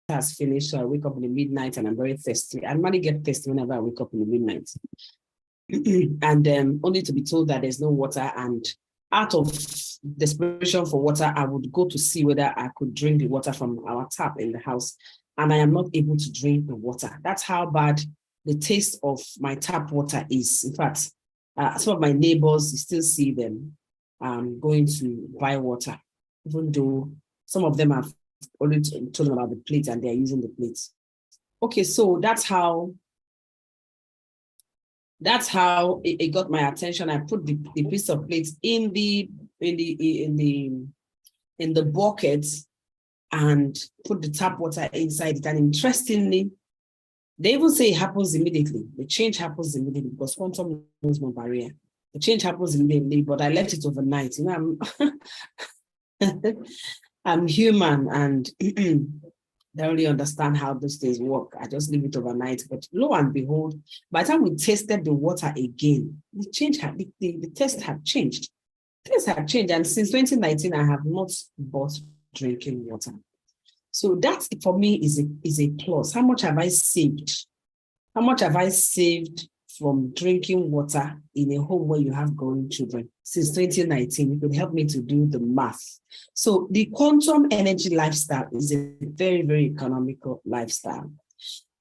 has finished, so I wake up in the midnight and I'm very thirsty. I normally get thirsty whenever I wake up in the midnight. And only to be told that there's no water, and out of desperation for water, I would go to see whether I could drink the water from our tap in the house, and I am not able to drink the water. That's how bad the taste of my tap water is. In fact, some of my neighbors, you still see them going to buy water, even though some of them have already told them about the plate and they're using the plates. Okay, so that's how it got my attention. I put the piece of plate in the bucket and put the tap water inside it. And interestingly, they even say it happens immediately. The change happens immediately because quantum knows no barrier. The change happens immediately, but I left it overnight. You know, I'm human and don't really understand how those things work. I just leave it overnight. But lo and behold, by the time we tasted the water again, the taste had changed. Things have changed. And since 2019, I have not bought drinking water. So that for me is a plus. How much have I saved? How much have I saved from drinking water in a home where you have growing children? Since 2019, it could help me to do the math. So the quantum energy lifestyle is a very, very economical lifestyle.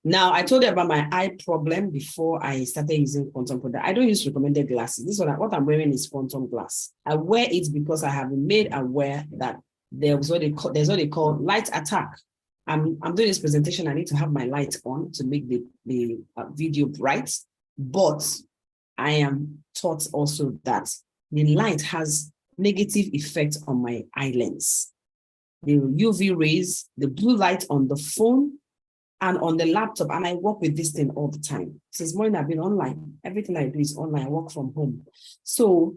Now, I told you about my eye problem before I started using quantum product. I don't use recommended glasses. This one, what I'm wearing is quantum glass. I wear it because I have been made aware that there's what they call light attack. I'm doing this presentation. I need to have my light on to make the video bright, but I am taught also that the light has negative effect on my eye lens. The UV rays, the blue light on the phone and on the laptop, and I work with this thing all the time. Since morning I've been online. Everything I do is online. I work from home. So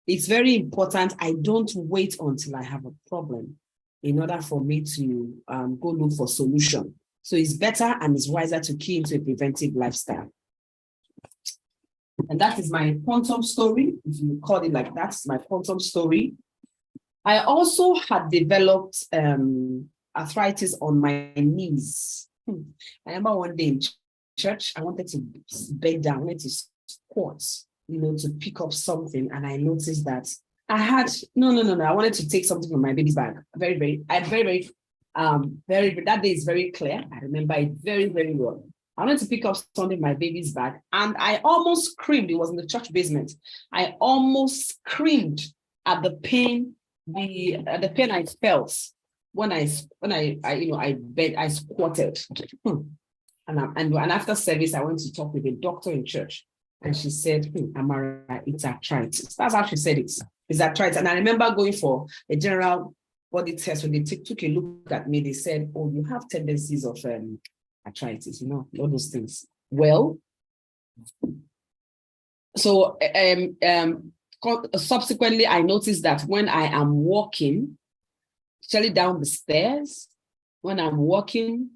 it's very important I don't wait until I have a problem in order for me to go look for solution. So it's better and it's wiser to key into a preventive lifestyle. And that is my quantum story, if you call it like that, that's my quantum story. I also had developed arthritis on my knees. I remember one day in church, I wanted to bend down, I wanted to squat, to pick up something. And I noticed that I had, no. I wanted to take something from my baby's bag. That day is very clear. I remember it very, very well. I wanted to pick up something in my baby's bag and I almost screamed. It was in the church basement. I almost screamed at the pain, the pain I felt when I squatted. And after service, I went to talk with a doctor in church. And she said, Amara, it's arthritis. That's how she said it. It's arthritis. And I remember going for a general body test. When they took a look at me, they said, oh, you have tendencies of arthritis, all those things. Well, so subsequently, I noticed that when I am walking, especially down the stairs, when I'm walking,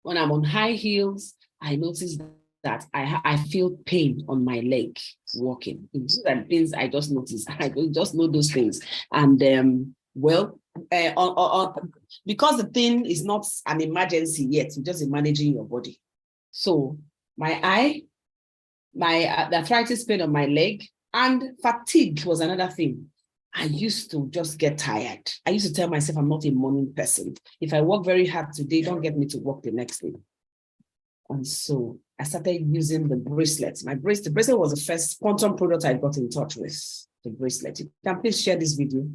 when I'm on high heels, I notice that I feel pain on my leg walking. These are things I just noticed. I just know those things. And because the thing is not an emergency yet, you're just managing your body. So the arthritis pain on my leg and fatigue was another thing. I used to just get tired. I used to tell myself I'm not a morning person. If I work very hard today, don't get me to work the next day. And so I started using the bracelets. The bracelet was the first quantum product I got in touch with, the bracelet. You can please share this video.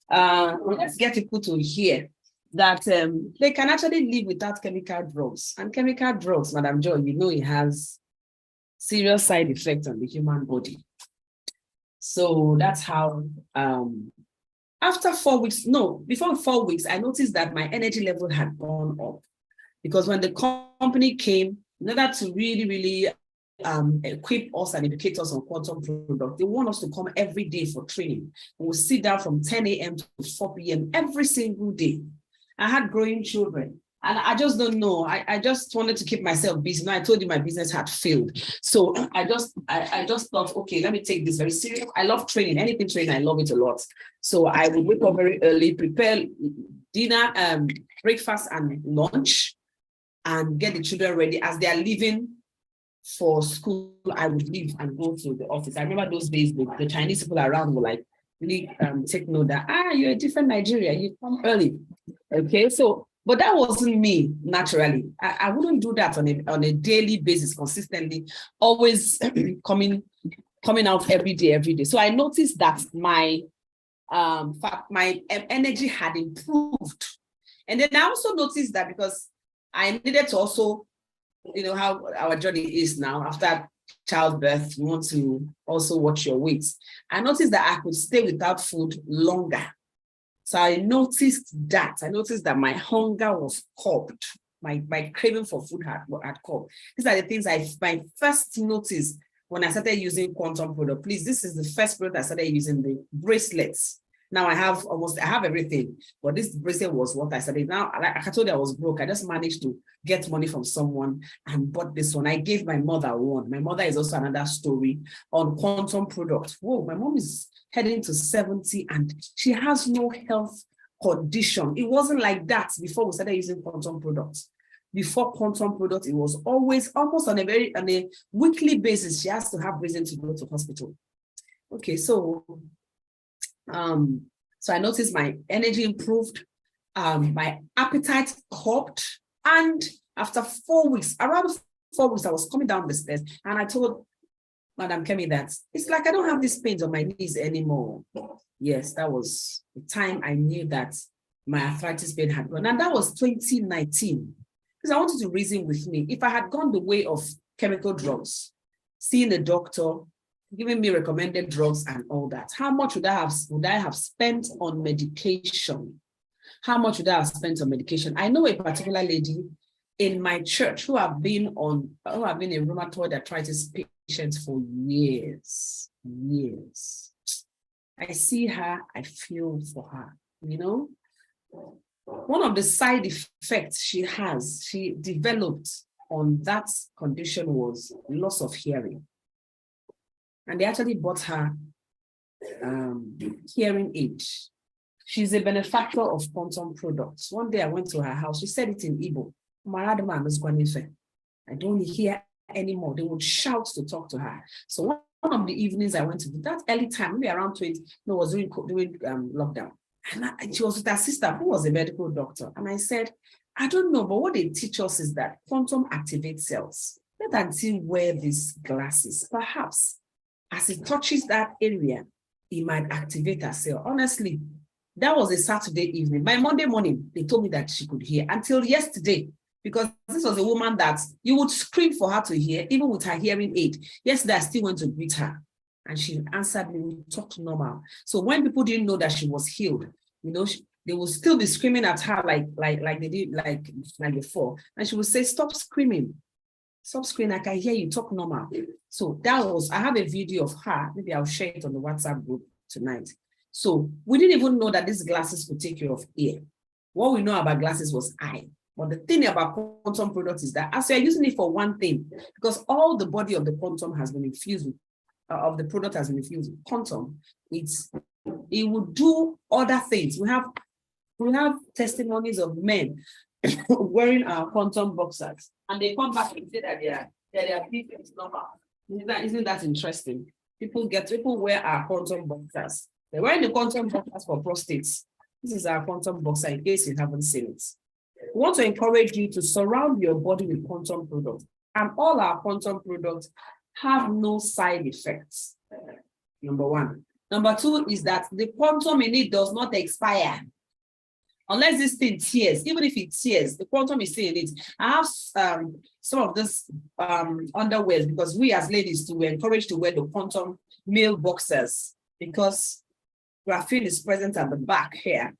Let's get people to hear that they can actually live without chemical drugs. And chemical drugs, Madam Joy, it has serious side effects on the human body. So that's how, before 4 weeks, I noticed that my energy level had gone up. Because when the company came, in order to really, really equip us and educate us on quantum product, they want us to come every day for training. We'll sit down from 10 a.m. to 4 p.m. every single day. I had growing children. And I just don't know. I just wanted to keep myself busy. Now I told you my business had failed. So I just thought, okay, let me take this very serious. I love training. Anything training, I love it a lot. So I would wake up very early, prepare dinner, breakfast and lunch. and get the children ready. As they are leaving for school, I would leave and go to the office. I remember those days, the Chinese people around were like, really take note that, you're a different Nigeria, you come early. Okay, so, but that wasn't me naturally. I wouldn't do that on a daily basis, consistently, always coming out every day. So I noticed that my energy had improved. And then I also noticed that because I needed to also, you know, how our journey is now after childbirth, you want to also watch your weight. I noticed that I could stay without food longer. So I noticed that my hunger was curbed. My craving for food had curbed. These are the things I first noticed when I started using Quantum product. Please, this is the first product I started using, the bracelets. Now I have everything, but this bracelet was what I started. Now, like I told you, I was broke. I just managed to get money from someone and bought this one. I gave my mother one. My mother is also another story on Quantum product. Whoa, my mom is heading to 70 and she has no health condition. It wasn't like that before we started using Quantum products. Before Quantum product, it was always almost on a weekly basis. She has to have reason to go to hospital. Okay, so I noticed my energy improved, my appetite curbed, and after 4 weeks, around 4 weeks, I was coming down the stairs and I told Madam Kemi that it's like I don't have these pains on my knees anymore. Yes, that was the time I knew that my arthritis pain had gone, and that was 2019. Because I wanted to reason with me. If I had gone the way of chemical drugs, seeing a doctor, giving me recommended drugs and all that, how much would I have spent on medication? How much would I have spent on medication? I know a particular lady in my church who have been a rheumatoid arthritis patient for years. I see her, I feel for her, you know. One of the side effects she developed on that condition was loss of hearing. And they actually bought her hearing aid. She's a benefactor of Quantum products. One day I went to her house. She said it in Igbo. I don't hear anymore. They would shout to talk to her. So one of the evenings I went to that early time, maybe around 20, no, it was during lockdown. And she was with her sister who was a medical doctor. And I said, I don't know, but what they teach us is that Quantum activates cells. Let her see wear these glasses. Perhaps as it touches that area, it might activate her cell. Honestly, that was a Saturday evening. By Monday morning, they told me that she could hear until yesterday, because this was a woman that you would scream for her to hear, even with her hearing aid. Yesterday, I still went to greet her and she answered me, we talked normal. So when people didn't know that she was healed, you know, they would still be screaming at her like they did like before. And she would say, stop screaming. Stop screaming, I can hear you, talk normal. So I have a video of her. Maybe I'll share it on the WhatsApp group tonight. So we didn't even know that these glasses could take care of ear. What we know about glasses was eye. But the thing about Quantum products is that as you're using it for one thing, because all the body of the Quantum has been infused with, of the product has been infused with Quantum, it would do other things. We have testimonies of men wearing our Quantum boxers, and they come back and say that their people is normal. Isn't that interesting? People wear our Quantum boxers. They're wearing the Quantum boxers for prostates. This is our Quantum boxer in case you haven't seen it. We want to encourage you to surround your body with Quantum products, and all our Quantum products have no side effects. Number one. Number two is that the Quantum in it does not expire. Unless this thing tears, even if it tears, the Quantum is still in it. I have some of this underwear, because we as ladies too, we're encouraged to wear the Quantum male boxers, because graphene is present at the back here.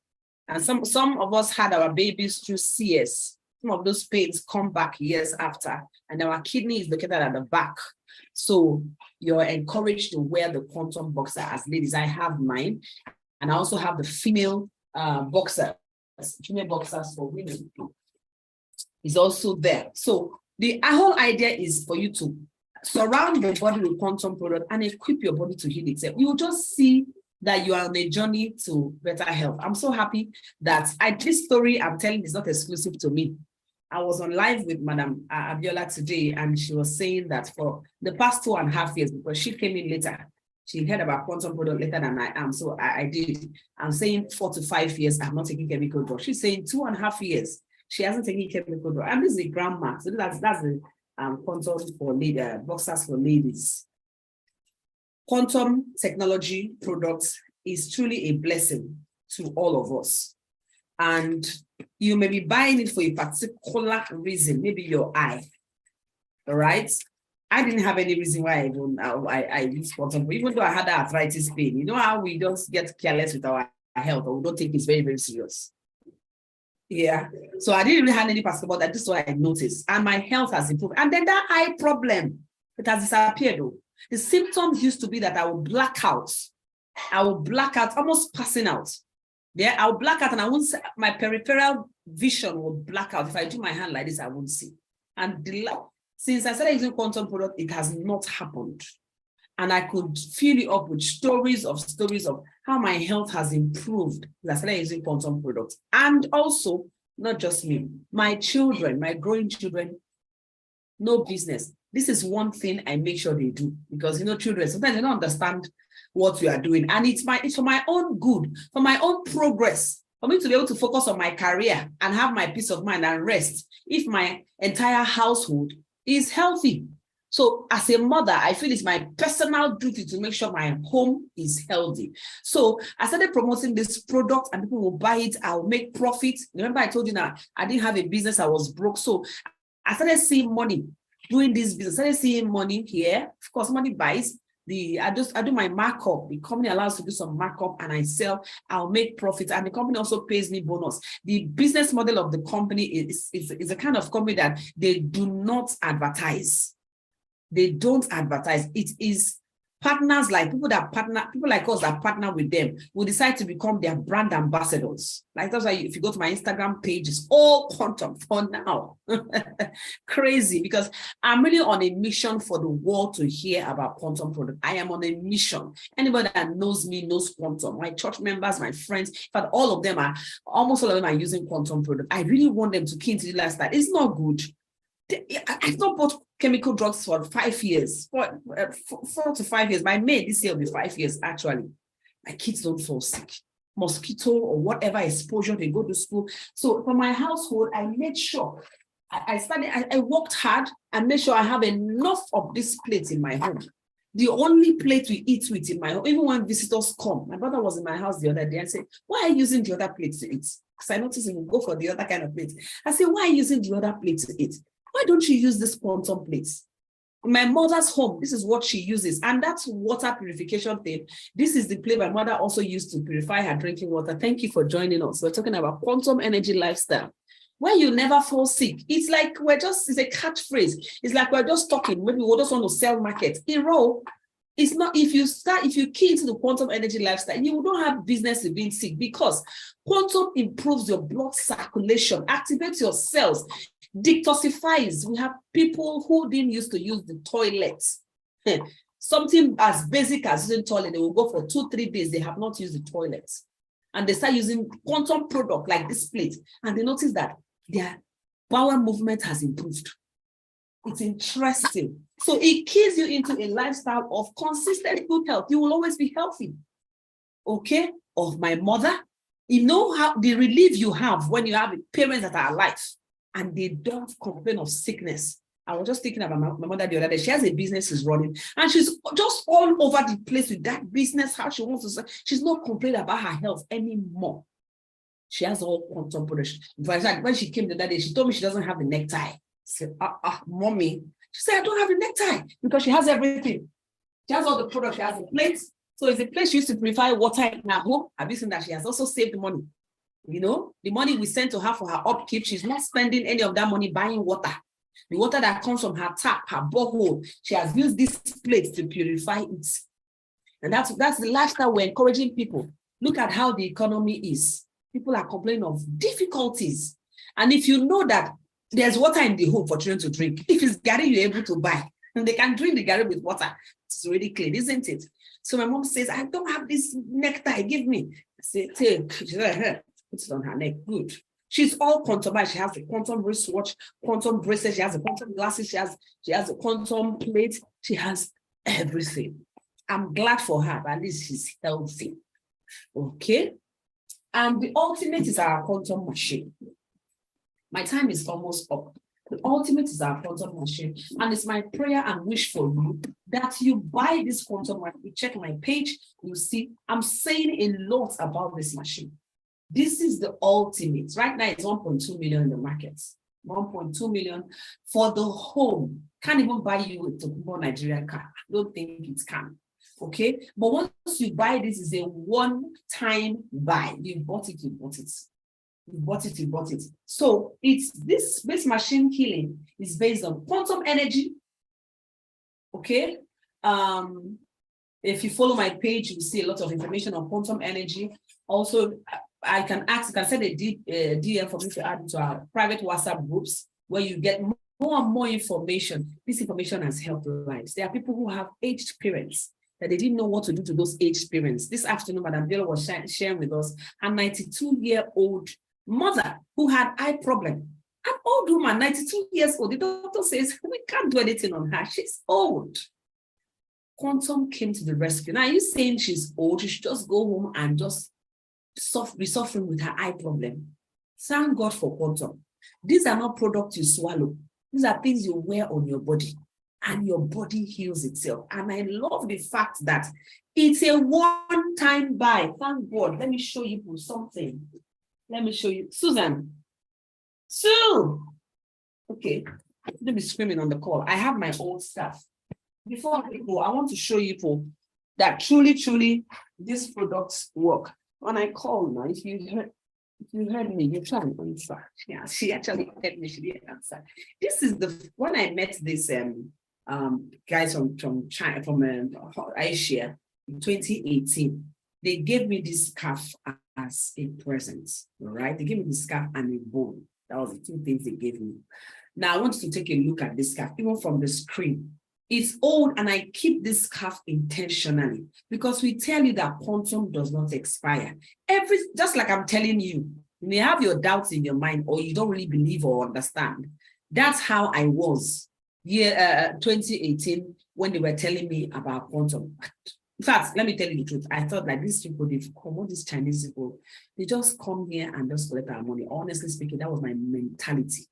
And some of us had our babies through CS. Some of those pains come back years after, and our kidney is located at the back. So you're encouraged to wear the Quantum boxer as ladies. I have mine, and I also have the female boxer. Female boxers for women is also there. So the whole idea is for you to surround your body with Quantum product and equip your body to heal itself. You will just see that you are on a journey to better health. I'm so happy that this story I'm telling is not exclusive to me. I was on live with Madam Abiola today, and she was saying that for the past 2.5 years, because she came in later, she heard about quantum product later than I am. So I did. I'm saying 4 to 5 years, I'm not taking chemical drugs. She's saying 2.5 years, she hasn't taken chemical drugs. And this is a grandma. So that's the quantum for boxers for ladies. Quantum technology products is truly a blessing to all of us. And you may be buying it for a particular reason, maybe your eye. All right. I didn't have any reason why I use quantum, even though I had arthritis pain. You know how we don't get careless with our health, or we don't take it very, very serious. Yeah. So I didn't really have any particular, but this is what I noticed. And my health has improved. And then that eye problem, it has disappeared though. The symptoms used to be that I would black out. I would black out, almost passing out. Yeah, I'll black out, and I won't see, my peripheral vision will black out. If I do my hand like this, I won't see. And since I started using quantum product, it has not happened. And I could fill it up with stories of how my health has improved as I started using quantum products. And also, not just me, my children, my growing children, no business. This is one thing I make sure they do, because children sometimes they don't understand what we are doing, and it's for my own good, for my own progress, for me to be able to focus on my career and have my peace of mind and rest if my entire household is healthy. So as a mother, I feel it's my personal duty to make sure my home is healthy. So I started promoting this product, and people will buy it. I'll make profit. Remember, I told you now I didn't have a business, I was broke. So I started seeing money doing this business. I started seeing money here. Of course, money buys. I do my markup. The company allows to do some markup, and I sell. I'll make profit, and the company also pays me bonus. The business model of the company is a kind of company that they do not advertise. They don't advertise. It is partners like people like us that partner with them will decide to become their brand ambassadors. Like that's why if you go to my Instagram page, it's all quantum for now. Crazy, because I'm really on a mission for the world to hear about quantum product. I am on a mission. Anybody that knows me knows quantum. My church members, my friends, in fact, almost all of them are using quantum product. I really want them to key into the lifestyle. It's not good. I've not bought chemical drugs for 5 years, 4 to 5 years. My maid this year will be 5 years, actually. My kids don't fall sick. Mosquito or whatever exposure, they go to school. So for my household, I made sure I worked hard and made sure I have enough of this plate in my home. The only plate we eat with in my home, even when visitors come. My brother was in my house the other day and said, why are you using the other plate to eat? Because I noticed he will go for the other kind of plate. I said, why are you using the other plate to eat? Why don't you use this quantum plate? In my mother's home, this is what she uses. And that's water purification thing. This is the plate my mother also used to purify her drinking water. Thank you for joining us. We're talking about quantum energy lifestyle, where you never fall sick. It's like it's a catchphrase. It's like we're just talking. Maybe we just want to sell market. It's not, if you key into the quantum energy lifestyle, you don't have business with being sick, because quantum improves your blood circulation, activates your cells, detoxifies. We have people who didn't used to use the toilets. Something as basic as using toilet, they will go for 2-3 days, they have not used the toilets. And they start using quantum product like this plate, and they notice that their bowel movement has improved. It's interesting. So it keys you into a lifestyle of consistent good health. You will always be healthy. Okay? Of my mother, you know how the relief you have when you have parents that are alive and they don't complain of sickness. I was just thinking about my mother the other day. She has a business she's running, and she's just all over the place with that business, how she wants to say. She's not complaining about her health anymore. She has all quantum production. When she came the other day, she told me she doesn't have the necktie. I said, mommy. She said, I don't have a necktie, because she has everything. She has all the products. She has the plates. So it's a place she used to purify water in her home. Have you seen that? She has also saved money. The money we sent to her for her upkeep, she's not spending any of that money buying water. The water that comes from her tap, her borehole, she has used this plate to purify it. And that's the lifestyle we're encouraging people. Look at how the economy is. People are complaining of difficulties. And if you know that there's water in the home for children to drink, if it's garri you're able to buy, and they can drink the garri with water, it's already clean, isn't it? So my mom says, I don't have this necktie, give me. I say, take. She said, put it on her neck. Good. She's all quantum. She has the quantum wristwatch, quantum bracelet. She has the quantum glasses. She has the quantum plate. She has everything. I'm glad for her, but at least she's healthy. Okay. And the ultimate is our quantum machine. My time is almost up. The ultimate is our quantum machine. And it's my prayer and wish for you that you buy this quantum machine. You check my page, you see, I'm saying a lot about this machine. This is the ultimate. Right now, it's 1.2 million in the markets. 1.2 million for the home. Can't even buy you a Tokubo Nigerian car. I don't think it can. Okay. But once you buy this, is a one-time buy. You bought it, you bought it. You bought it, you bought it. So it's this machine healing is based on quantum energy. Okay. If you follow my page, you see a lot of information on quantum energy. Also, I can ask, you can send a DM for me to add to our private WhatsApp groups where you get more and more information. This information has helped lives. There are people who have aged parents that they didn't know what to do to those aged parents. This afternoon, Madam Biola was sharing with us a 92-year-old mother who had eye problem. An old woman, 92 years old. The doctor says, we can't do anything on her. She's old. Quantum came to the rescue. Now, are you saying she's old? She should just go home and just be suffering with her eye problem? Thank God for quantum. These are not products you swallow. These are things you wear on your body, and your body heals itself. And I love the fact that it's a one-time buy. Thank God. Let me show you something. Let me show you. Susan. Sue. Okay. Let me screaming on the call. I have my old stuff. Before I go, I want to show you that truly, these products work. When I call now, if you heard me, you try and answer. Yeah, she actually heard me, she didn't answer. This is when I met this guys from China, from Asia in 2018, they gave me this scarf as a present, right? They gave me the scarf and a bowl. That was the two things they gave me. Now I want you to take a look at this scarf, even from the screen. It's old, and I keep this scarf intentionally because we tell you that quantum does not expire. Just like I'm telling you, you may have your doubts in your mind, or you don't really believe or understand. That's how I was 2018 when they were telling me about quantum. In fact, let me tell you the truth. I thought like these people, all these Chinese people, they just come here and just collect our money. Honestly speaking, that was my mentality.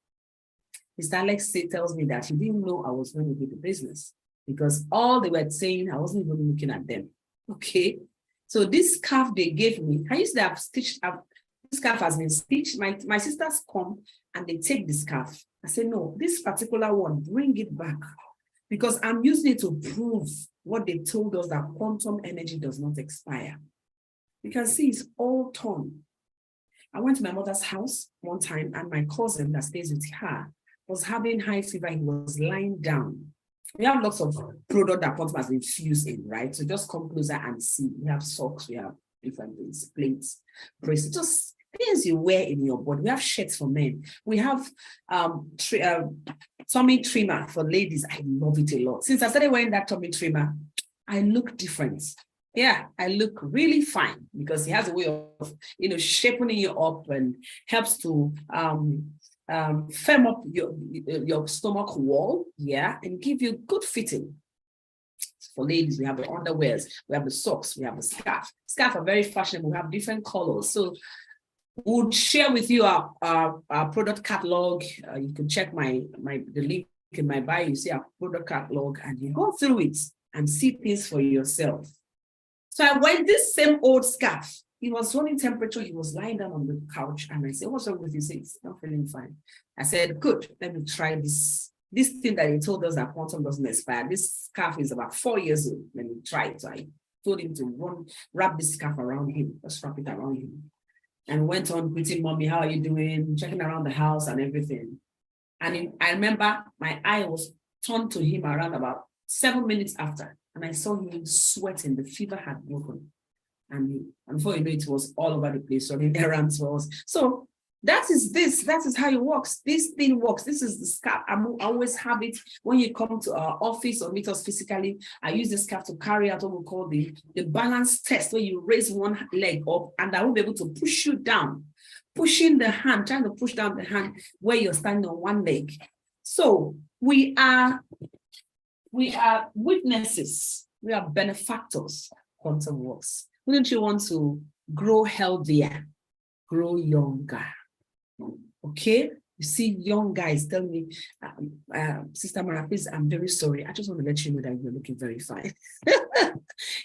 Mr. Alex tells me that he didn't know I was going to do the business because all they were saying, I wasn't even looking at them. Okay. So this scarf they gave me, I used to have stitched up. This scarf has been stitched. My sisters come and they take the scarf. I say, no, this particular one, bring it back because I'm using it to prove what they told us, that quantum energy does not expire. You can see it's all torn. I went to my mother's house one time and my cousin that stays with her was having high fever. He was lying down. We have lots of product that quantum has been fused in, right? So just come closer and see. We have socks, we have different things, plates, bracelets, just things you wear in your body. We have shirts for men. We have tummy trimmer for ladies. I love it a lot. Since I started wearing that tummy trimmer, I look different. Yeah, I look really fine because it has a way of, shaping you up and helps to firm up your stomach wall, yeah, and give you good fitting. For ladies, we have the underwears, we have the socks, we have the scarf. Scarf are very fashionable. We have different colors. So we'll share with you our product catalog. You can check the link in my bio. You see our product catalog, and you go through it and see things for yourself. So I went this same old scarf. He was running temperature. He was lying down on the couch. And I said, what's wrong with you? He said, it's not feeling fine. I said, good, let me try this thing that he told us that quantum doesn't expire. This scarf is about 4 years old. Let me try it. So I told him to wrap this scarf around him. Just wrap it around him. And went on greeting mommy, how are you doing? Checking around the house and everything. And I remember my eye was turned to him around about 7 minutes after. And I saw him sweating. The fever had broken. And before you know it, was all over the place, running errands for us. So that is how it works. This thing works. This is the scarf. I always have it when you come to our office or meet us physically. I use the scarf to carry out what we call the balance test, where you raise one leg up and I will be able to push you down. pushing the hand, trying to push down the hand where you're standing on one leg. So we are witnesses, we are benefactors. Quantum works. Wouldn't you want to grow healthier, grow younger? Okay, you see young guys tell me, Sister Mara, please, I'm very sorry. I just want to let you know that you're looking very fine.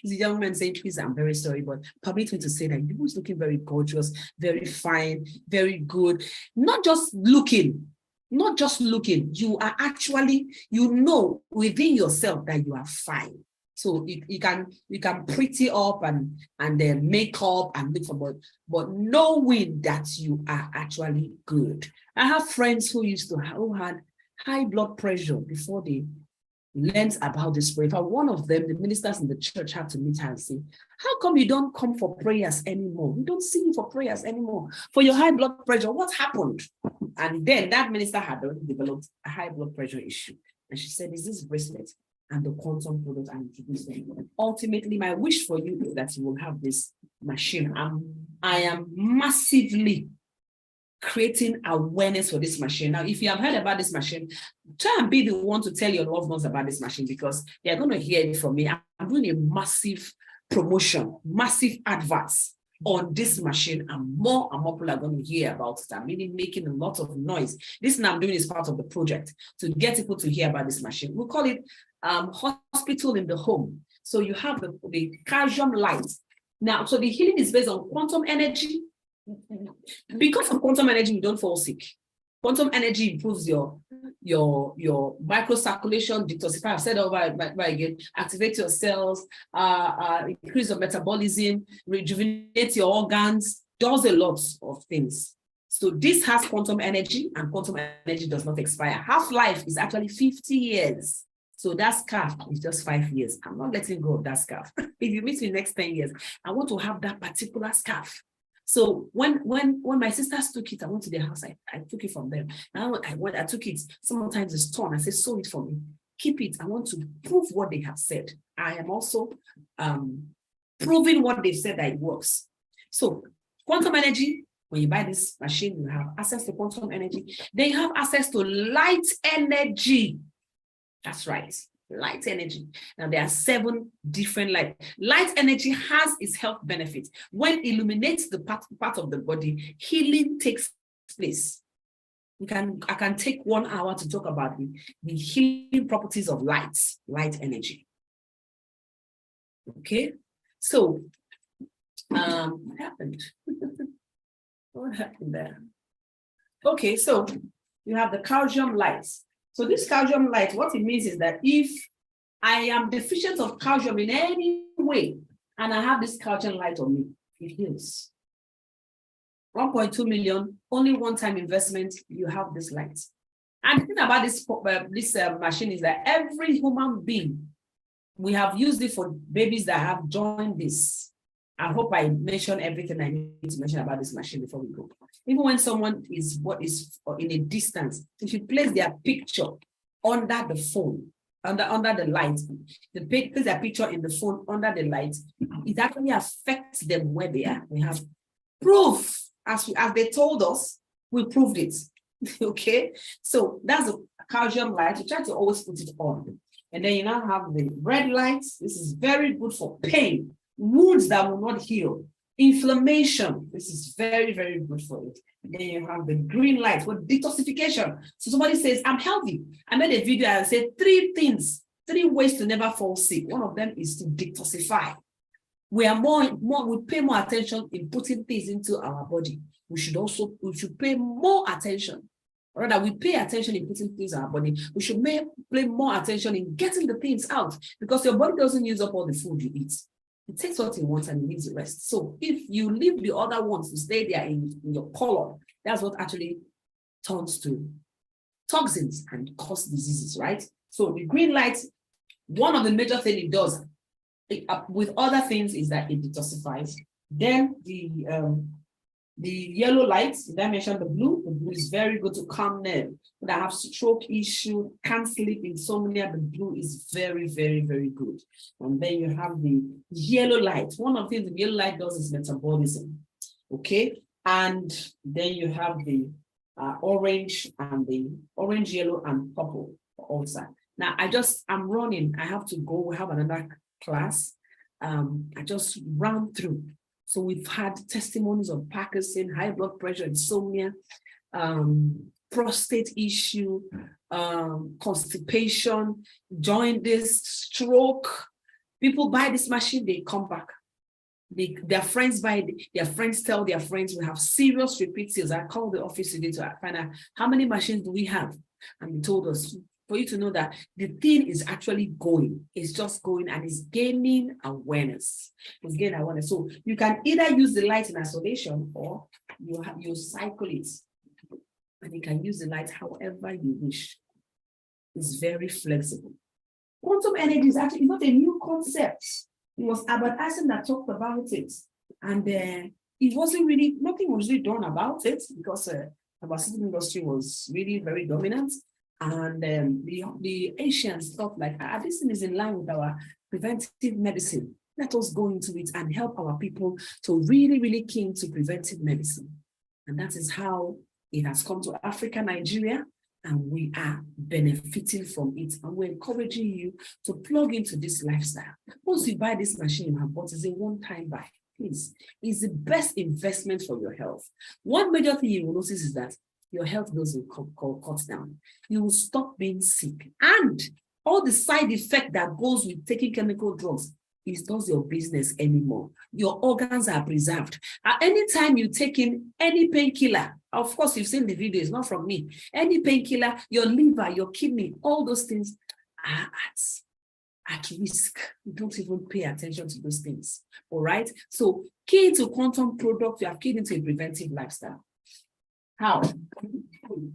The young man saying, please, I'm very sorry, but permit me to say that you was looking very gorgeous, very fine, very good. Not just looking, you are actually, you know within yourself that you are fine. So you can pretty up and then make up and look for, but knowing that you are actually good. I have friends who had high blood pressure before they learned about this prayer. In fact, one of them, the ministers in the church, had to meet her and say, how come you don't come for prayers anymore? We don't see you for prayers anymore. For your high blood pressure, what happened? And then that minister had already developed a high blood pressure issue. And she said, is this bracelet and the quantum product and introduce them? Ultimately, my wish for you is that you will have this machine. I am massively creating awareness for this machine. Now, if you have heard about this machine, try and be the one to tell your loved ones about this machine, because they're going to hear it from me. I'm doing a massive promotion, massive adverts on this machine, and more people are going to hear about it. I'm really making a lot of noise. This thing I'm doing is part of the project to get people to hear about this machine. We call it hospital in the home. So you have the calcium light. Now, so the healing is based on quantum energy. Because of quantum energy, you don't fall sick. Quantum energy improves your microcirculation, detoxify. I've said over again, activate your cells, increase your metabolism, rejuvenate your organs, does a lot of things. So this has quantum energy, and quantum energy does not expire. Half-life is actually 50 years. So that scarf is just 5 years. I'm not letting go of that scarf. If you meet me next 10 years, I want to have that particular scarf. So when my sisters took it, I went to their house, I took it from them. Now I took it, sometimes it's torn. I said, sew it for me, keep it. I want to prove what they have said. I am also proving what they've said that it works. So quantum energy, when you buy this machine, you have access to quantum energy. Then you have access to light energy. That's right. Light energy. Now there are 7 different light energy has its health benefits. When it illuminates the part of the body, healing takes place. I can take 1 hour to talk about the healing properties of light energy. Okay, so what happened? What happened there? Okay, so you have the calcium lights. So this calcium light, what it means is that if I am deficient of calcium in any way, and I have this calcium light on me, it heals. 1.2 million, only one-time investment, you have this light. And the thing about this machine is that every human being, we have used it for babies that have joined this. I hope I mention everything I need to mention about this machine before we go. Even when someone is in a distance, if you place their picture under the phone, under the light, place their picture in the phone under the light, it actually affects them where they are. We have proof, as they told us, we proved it. Okay, so that's a calcium light. You try to always put it on, and then you now have the red lights. This is very good for pain, wounds that will not heal, inflammation. This is very, very good for it. And then you have the green light for detoxification. So somebody says, I'm healthy. I made a video and said 3 ways to never fall sick. One of them is to detoxify. We pay more attention in putting things into our body. We should pay more attention. Rather, we pay attention in putting things in our body. We should pay more attention in getting the things out, because your body doesn't use up all the food you eat. It takes what it wants and it leaves the rest. So if you leave the other ones to stay there in your colon, that's what actually turns to toxins and cause diseases, right? So the green light, one of the major things it does, with other things, is that it detoxifies. Then the yellow light, did I mention the blue? The blue is very good to calm nerve. When I have stroke issue, can't sleep, insomnia, the blue is very, very, very good. And then you have the yellow light. One of the things the yellow light does is metabolism. Okay, And then you have the orange and the orange, yellow, and purple also. Now I'm running. I have to go. We have another class. I just ran through. So we've had testimonies of Parkinson, high blood pressure, insomnia, prostate issue, constipation, jaundice, stroke. People buy this machine, they come back. Their friends buy, their friends tell their friends, we have serious repeat sales. I called the office today to find out how many machines do we have. And they told us, for you to know that the thing is actually going. It's just going and it's gaining awareness. It's gaining awareness. So you can either use the light in isolation or you cycle it. And you can use the light however you wish. It's very flexible. Quantum energy is actually not a new concept. It was Albert Einstein that talked about it. And it wasn't really, nothing was really done about it because the pharmaceutical industry was really very dominant. And the Asians thought like, this thing is in line with our preventive medicine. Let us go into it and help our people to really, really keen to preventive medicine. And that is how it has come to Africa, Nigeria, and we are benefiting from it. And we're encouraging you to plug into this lifestyle. Once you buy this machine you have bought, it's a one-time buy. Please, it's the best investment for your health. One major thing you will notice is that your health bills will cut down. You will stop being sick. And all the side effect that goes with taking chemical drugs is not your business anymore. Your organs are preserved. At any time you take in any painkiller, of course, you've seen the video, it's not from me. Any painkiller, your liver, your kidney, all those things are at risk. You don't even pay attention to those things. All right. So key into quantum product, you have keyed into a preventive lifestyle. How?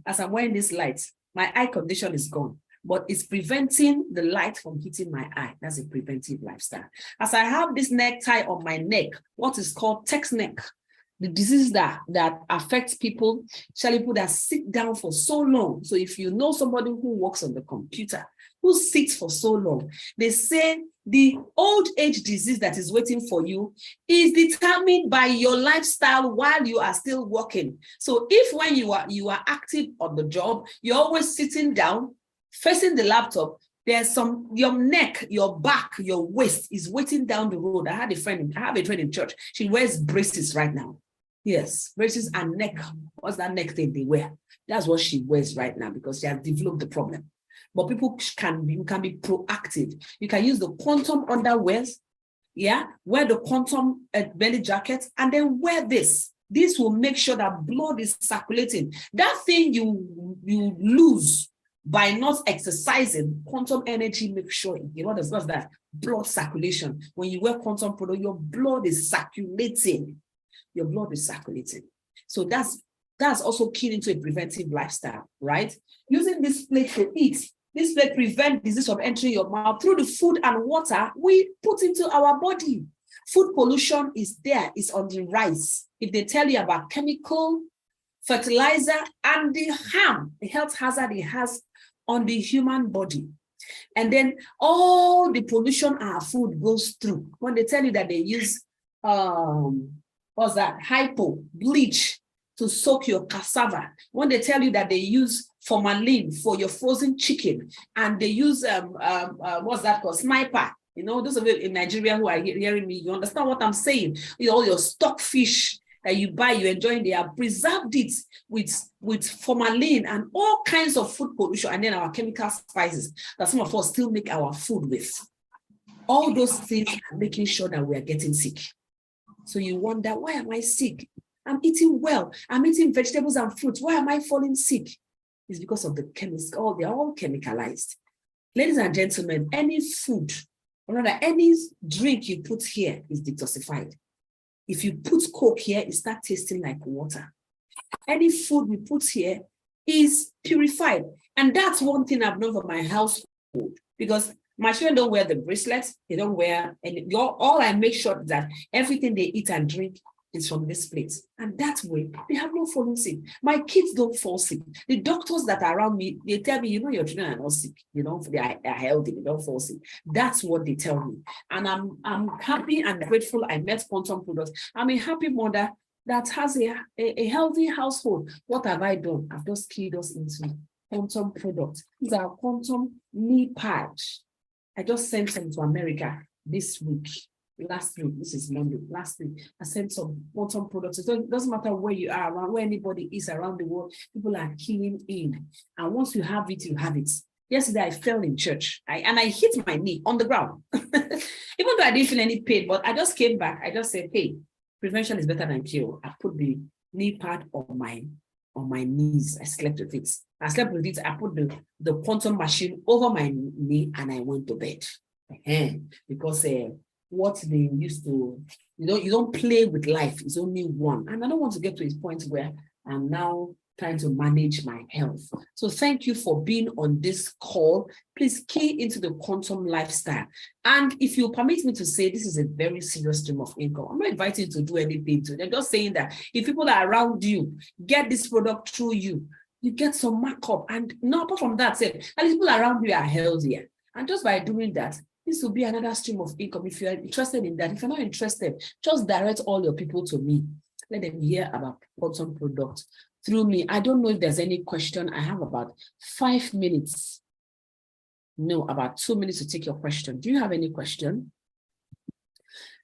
As I'm wearing this light, my eye condition is gone, but it's preventing the light from hitting my eye. That's a preventive lifestyle. As I have this necktie on my neck, what is called text neck, the disease that affects people, especially people that sit down for so long. So if you know somebody who works on the computer, who sits for so long, they say the old age disease that is waiting for you is determined by your lifestyle while you are still working. So if when you are active on the job, you're always sitting down, facing the laptop, there's your neck, your back, your waist is waiting down the road. I have a friend in church. She wears braces right now. Yes, braces and neck. What's that neck thing they wear? That's what she wears right now because she has developed the problem. But you can be proactive. You can use the quantum underwears, yeah, wear the quantum belly jacket, and then wear this. This will make sure that blood is circulating. That thing you lose by not exercising, quantum energy makes sure, what's that? Blood circulation. When you wear quantum product, your blood is circulating. Your blood is circulating. So that's also key into a preventive lifestyle, right? Using this plate to eat. This plate prevents disease from entering your mouth through the food and water we put into our body. Food pollution is there, it's on the rise. If they tell you about chemical, fertilizer, and the harm, the health hazard it has on the human body. And then all the pollution our food goes through. When they tell you that they use hypo, bleach to soak your cassava. When they tell you that they use formalin for your frozen chicken, and they use sniper. Those of you in Nigeria who are hearing me, you understand what I'm saying. All your stock fish that you buy, you enjoy, they have preserved it with formalin and all kinds of food pollution, and then our chemical spices that some of us still make our food with. All those things are making sure that we are getting sick. So you wonder, why am I sick? I'm eating well. I'm eating vegetables and fruits. Why am I falling sick? It's because of the chemicals. Oh, they're all chemicalized. Ladies and gentlemen, any food, or rather any drink you put here is detoxified. If you put Coke here, it starts tasting like water. Any food we put here is purified. And that's one thing I've known from my household, because my children don't wear the bracelets. They don't wear any. All I make sure that everything they eat and drink is from this place. And that way, they have no falling sick. My kids don't fall sick. The doctors that are around me, they tell me, your children are not sick. They are healthy. They don't fall sick. That's what they tell me. And I'm happy and grateful I met Quantum Products. I'm a happy mother that has a healthy household. What have I done? I've just keyed us into quantum products. These are quantum knee pads. I just sent some to America this week. Last week, this is Monday. Last week, I sent some quantum products. It doesn't matter where you are, around where anybody is around the world, people are keying in. And once you have it, you have it. Yesterday, I fell in church and I hit my knee on the ground. Even though I didn't feel any pain, but I just came back. I just said, hey, prevention is better than cure. I put the knee pad on my knees. I slept with it. I slept with it. I put the quantum machine over my knee and I went to bed. Because what they used to, you don't play with life. It's only one. And I don't want to get to a point where I'm now trying to manage my health. So thank you for being on this call. Please key into the quantum lifestyle. And if you permit me to say, this is a very serious stream of income. I'm not inviting you to do anything to it. I'm just saying that if people are around you, get this product through you, you get some markup. And no, apart from that, say, at least people around you are healthier. And just by doing that, this will be another stream of income. If you're interested in that, if you're not interested, just direct all your people to me. Let them hear about quantum product through me. I don't know if there's any question. I have about 5 minutes. No, about 2 minutes to take your question. Do you have any question?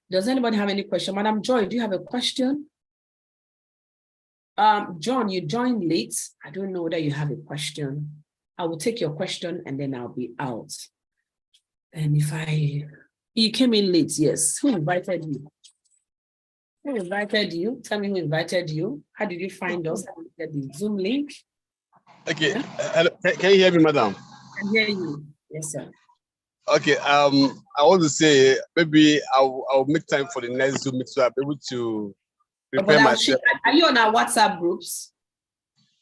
Does anybody have any question? Madam Joy, do you have a question? John, you joined late. I don't know whether you have a question. I will take your question and then I'll be out. And you came in late, yes. Who invited you? Who invited you? Tell me who invited you. How did you find us? How did you get the Zoom link? Okay. Hello. Can you hear me, madam? I can hear you. Yes, sir. Okay. I want to say maybe I'll make time for the next Zoom so I'll be able to prepare myself. Are you on our WhatsApp groups?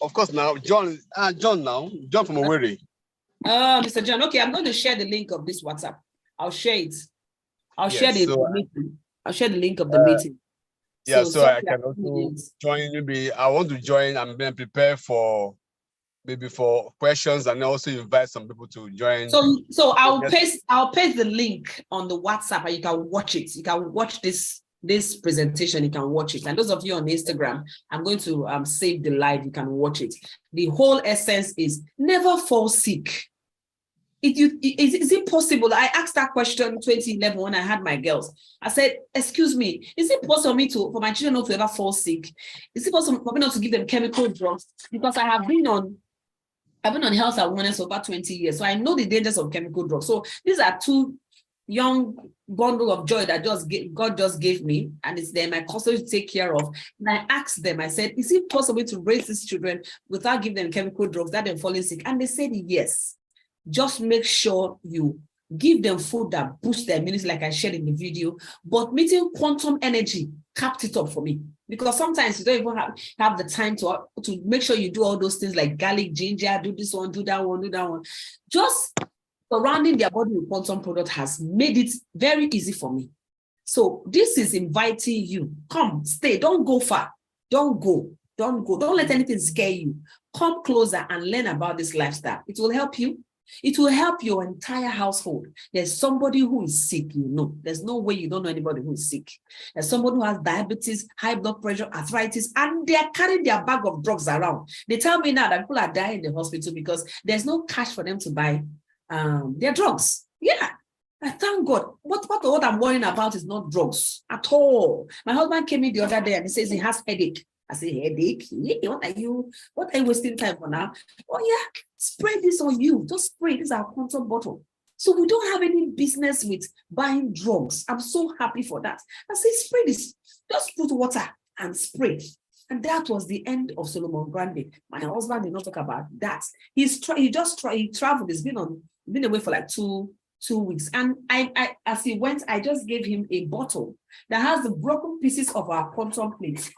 Of course. Now, John from Owerri. Oh, Mr. John. Okay, I'm going to share the link of this WhatsApp. I'll share it. I'll share the meeting. I'll share the link of the meeting. Yeah, so I can also join. Maybe I want to join and then prepare for questions and also invite some people to join. So I'll paste the link on the WhatsApp and you can watch it. You can watch this presentation, you can watch it. And those of you on Instagram, I'm going to save the live, you can watch it. The whole essence is never fall sick. Is it possible? I asked that question in 2011 when I had my girls. I said, excuse me, is it possible for my children not to ever fall sick? Is it possible for me not to give them chemical drugs? Because I've been on health awareness for about 20 years. So I know the dangers of chemical drugs. So these are two young bundle of joy that God just gave me, and it's there my custody to take care of. And I asked them, I said, is it possible to raise these children without giving them chemical drugs, that they're falling sick? And they said yes. Just make sure you give them food that boosts their immunity, like I shared in the video. But meeting quantum energy capped it up for me, because sometimes you don't even have the time to make sure you do all those things like garlic, ginger, do this one, do that one, do that one. Just surrounding their body with quantum product has made it very easy for me. So this is inviting you. Come, stay, don't go far. Don't go. Don't let anything scare you. Come closer and learn about this lifestyle. It will help you. It will help your entire household. There's somebody who is sick, There's no way you don't know anybody who is sick. There's somebody who has diabetes, high blood pressure, arthritis, and they are carrying their bag of drugs around. They tell me now that people are dying in the hospital because there's no cash for them to buy their drugs. Yeah. I thank God. What I'm worrying about is not drugs at all. My husband came in the other day and he says he has headache. I say, headache? What are you wasting time for now? Oh yeah, spray this on you. Just spray. This is our quantum bottle. So we don't have any business with buying drugs. I'm so happy for that. I say, spray this. Just put water and spray. And that was the end of Solomon Grande. My husband did not talk about that. He traveled. He's been away for like two weeks. And I as he went, I just gave him a bottle that has the broken pieces of our quantum plate.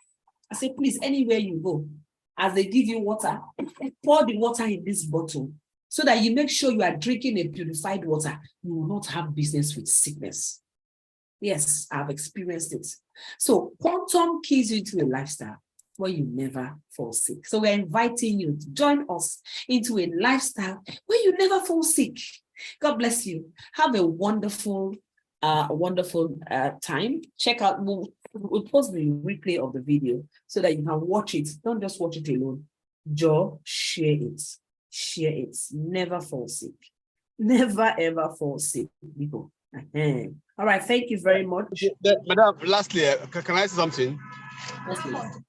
I said, please, anywhere you go, as they give you water, pour the water in this bottle so that you make sure you are drinking a purified water. You will not have business with sickness. Yes, I've experienced it. So quantum keys you to a lifestyle where you never fall sick. So we're inviting you to join us into a lifestyle where you never fall sick. God bless you. Have a wonderful a wonderful time. Check out, we'll post the replay of the video so that you can watch it. Don't just watch it alone. Joe, share it. Share it. Never fall sick. Never ever fall sick, people. All right, thank you very much. Madam, lastly, can I say something? Yes, please.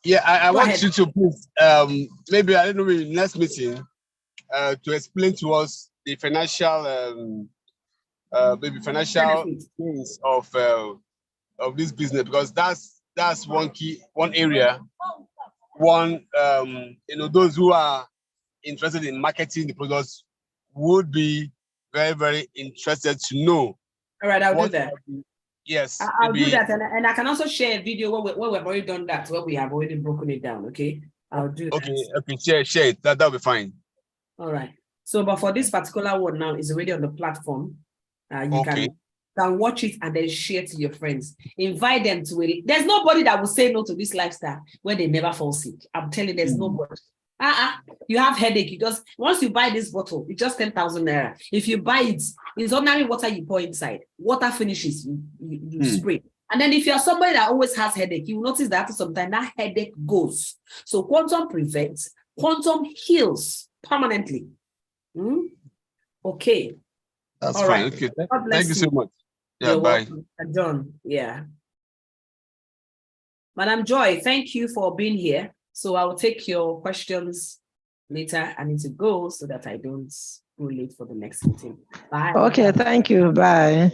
Yeah, I want ahead. you to please, maybe, I don't know, in next meeting, to explain to us the financial, maybe financial things of this business, because that's one area, those who are interested in marketing the products would be very, very interested to know. All right, I'll do that. Yes, I'll do that, and I can also share a video where we've already done that, where we have already broken it down. Okay, I'll do that. Okay, share it. That'll be fine. All right. So, but for this particular one now, is already on the platform. You can watch it and then share to your friends. Invite them to it. There's nobody that will say no to this lifestyle when they never fall sick. I'm telling you, there's nobody. You have headache. Once you buy this bottle, it's just 10,000 naira. If you buy it, it's ordinary water you pour inside. Water finishes, you spray. And then if you're somebody that always has headache, you will notice that after some time that headache goes. So Quantum prevents, Quantum heals permanently. Okay. That's all fine. Right. Okay. Thank you so much. Yeah, You're bye. Done. Yeah. Madam Joy, thank you for being here. So I will take your questions later. I need to go so that I don't go late for the next meeting. Bye. Okay, thank you. Bye.